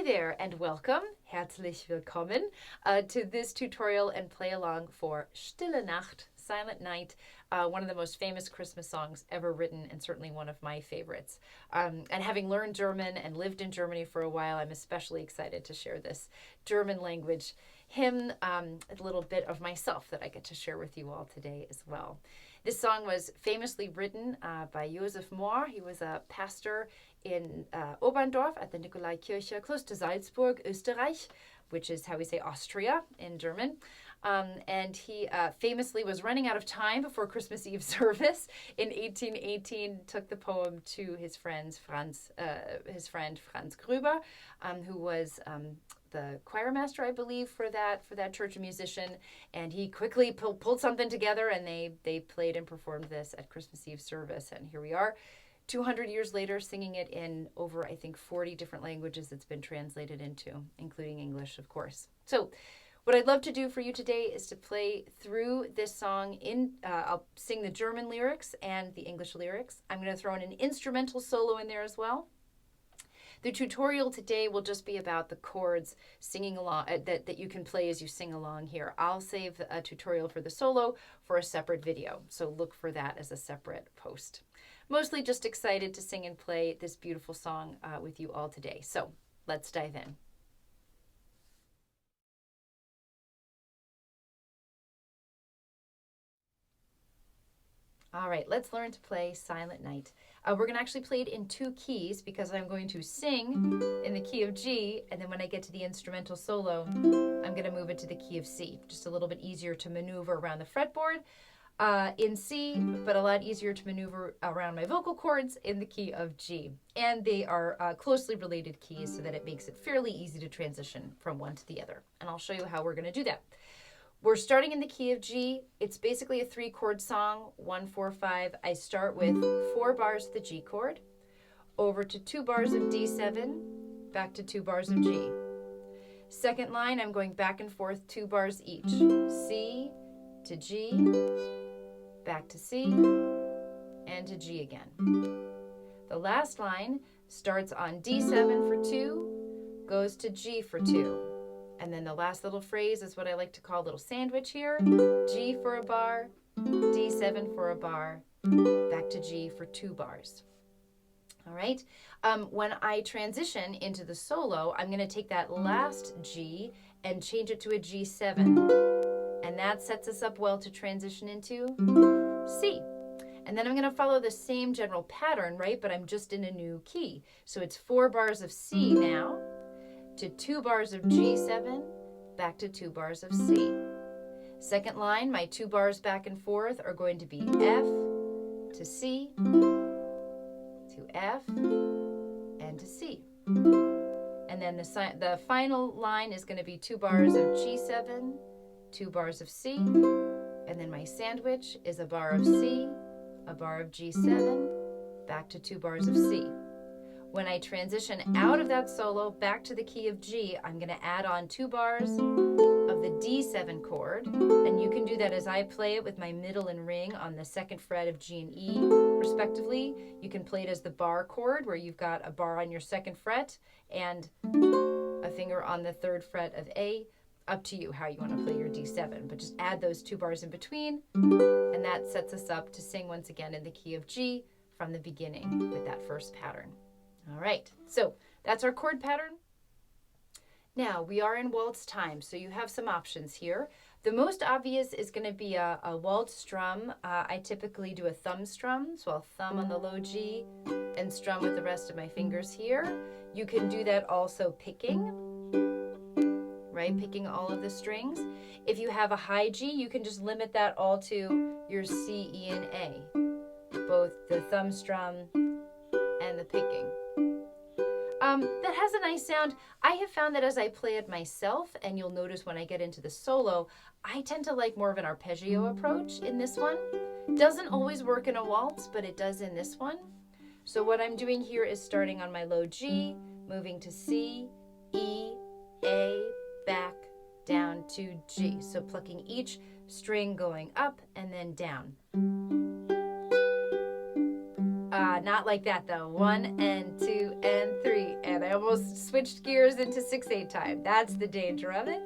there and welcome, herzlich willkommen, to this tutorial and play along for Stille Nacht, Silent Night, one of the most famous Christmas songs ever written and certainly one of my favorites. And having learned German and lived in Germany for a while, I'm especially excited to share this German language hymn, a little bit of myself that I get to share with you all today as well. This song was famously written by Josef Mohr. He was a pastor in Oberndorf at the Nikolaikirche, close to Salzburg, Österreich, which is how we say Austria in German. And he famously was running out of time before Christmas Eve service in 1818, took the poem to his friend Franz Gruber, who was the choir master, I believe, for that church musician, and he quickly pulled something together, and they played and performed this at Christmas Eve service, and here we are, 200 years later, singing it in over, I think, 40 different languages it's been translated into, including English, of course. So what I'd love to do for you today is to play through this song I'll sing the German lyrics and the English lyrics. I'm going to throw in an instrumental solo in there as well. The tutorial today will just be about the chords singing along that you can play as you sing along here. I'll save a tutorial for the solo for a separate video, so look for that as a separate post. Mostly just excited to sing and play this beautiful song with you all today. So let's dive in. All right, let's learn to play Silent Night. We're going to actually play it in two keys because I'm going to sing in the key of G, and then when I get to the instrumental solo, I'm going to move it to the key of C. Just a little bit easier to maneuver around the fretboard in C, but a lot easier to maneuver around my vocal cords in the key of G. And they are closely related keys so that it makes it fairly easy to transition from one to the other. And I'll show you how we're going to do that. We're starting in the key of G. It's basically a 3-chord song, 1, 4, 5. I start with 4 bars of the G chord, over to 2 bars of D7, back to 2 bars of G. Second line, I'm going back and forth 2 bars each. C to G, back to C, and to G again. The last line starts on D7 for 2, goes to G for 2. And then the last little phrase is what I like to call a little sandwich here. G for a bar, D7 for a bar, back to G for 2 bars. All right. When I transition into the solo, I'm going to take that last G and change it to a G7. And that sets us up well to transition into C. And then I'm going to follow the same general pattern, right? But I'm just in a new key. So it's 4 bars of C now, to 2 bars of G7, back to 2 bars of C. Second line, my 2 bars back and forth are going to be F to C, to F, and to C. And then the final line is going to be 2 bars of G7, 2 bars of C, and then my sandwich is a bar of C, a bar of G7, back to 2 bars of C. When I transition out of that solo back to the key of G, I'm going to add on 2 bars of the D7 chord, and you can do that as I play it with my middle and ring on the 2nd fret of G and E, respectively. You can play it as the bar chord, where you've got a bar on your 2nd fret and a finger on the 3rd fret of A. Up to you how you want to play your D7, but just add those 2 bars in between, and that sets us up to sing once again in the key of G from the beginning with that first pattern. All right, so that's our chord pattern. Now we are in waltz time, so you have some options here. The most obvious is going to be a waltz strum. I typically do a thumb strum, so I'll thumb on the low G and strum with the rest of my fingers here. You can do that also picking, right? Picking all of the strings. If you have a high G, you can just limit that all to your C, E, and A, both the thumb strum and the picking. That has a nice sound. I have found that as I play it myself, and you'll notice when I get into the solo, I tend to like more of an arpeggio approach in this one. Doesn't always work in a waltz, but it does in this one. So what I'm doing here is starting on my low G, moving to C, E, A, back, down to G. So plucking each string going up and then down. Not like that though. 1 and 2 and 3, and I almost switched gears into 6/8 time. That's the danger of it.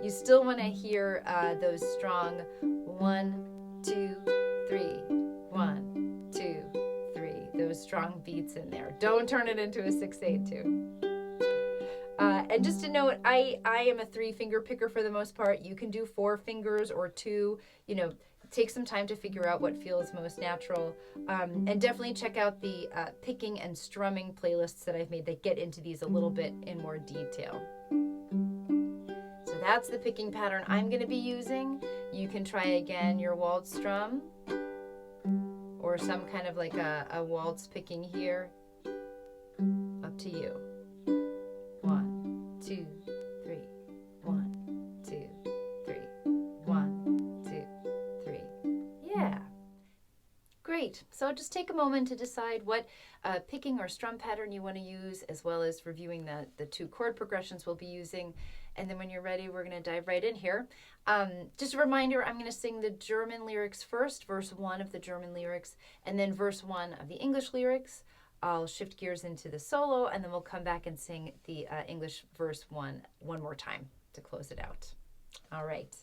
You still want to hear those strong 1, 2, 3, 1, 2, 3. Those strong beats in there. Don't turn it into a 6/8 tune. And just to note, I am a 3-finger picker for the most part. You can do 4 fingers or 2. You know, take some time to figure out what feels most natural. And definitely check out the picking and strumming playlists that I've made that get into these a little bit in more detail. So that's the picking pattern I'm going to be using. You can try again your waltz strum or some kind of like a waltz picking here. Up to you. 1, 2, 3, 1, 2, 3, 1, 2, 3. Yeah. Great. So just take a moment to decide what picking or strum pattern you want to use, as well as reviewing the 2 chord progressions we'll be using. And then when you're ready, we're going to dive right in here. Just a reminder, I'm going to sing the German lyrics first, verse 1 of the German lyrics, and then verse 1 of the English lyrics. I'll shift gears into the solo, and then we'll come back and sing the English verse one more time to close it out. All right.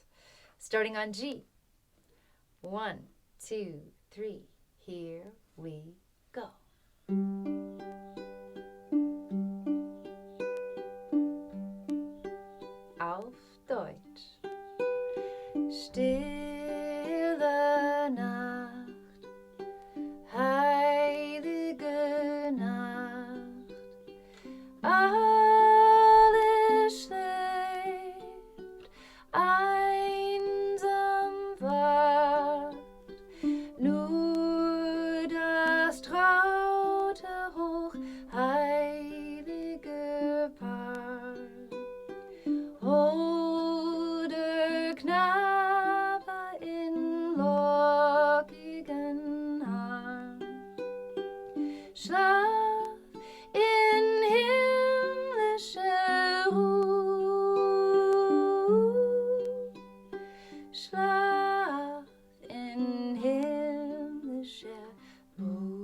Starting on G. 1, 2, 3. Here we go. Auf Deutsch. Stille Nacht, heilige Nacht, alles schläft, einsam wacht, nur das traute hochheilige Paar. Holder Knabe in lockigen Haaren, schlaf in himmlischer Ruhe, schlaf in himmlischer Ruhe.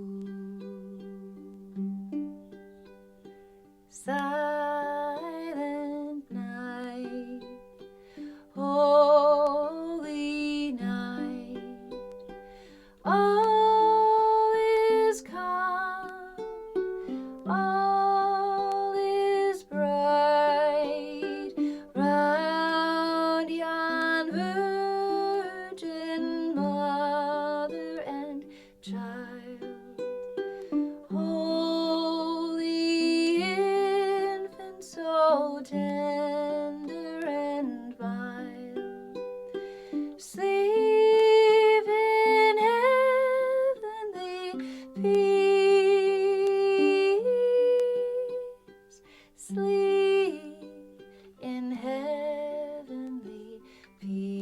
Silent night, holy night, all is calm, all is bright, round yon virgin mother and child. Holy infant, so tender and mild, sleep in heavenly peace, sleep in heavenly peace.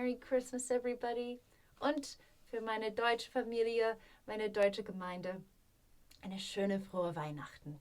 Merry Christmas, everybody. Und für meine deutsche Familie, meine deutsche Gemeinde, eine schöne, frohe Weihnachten.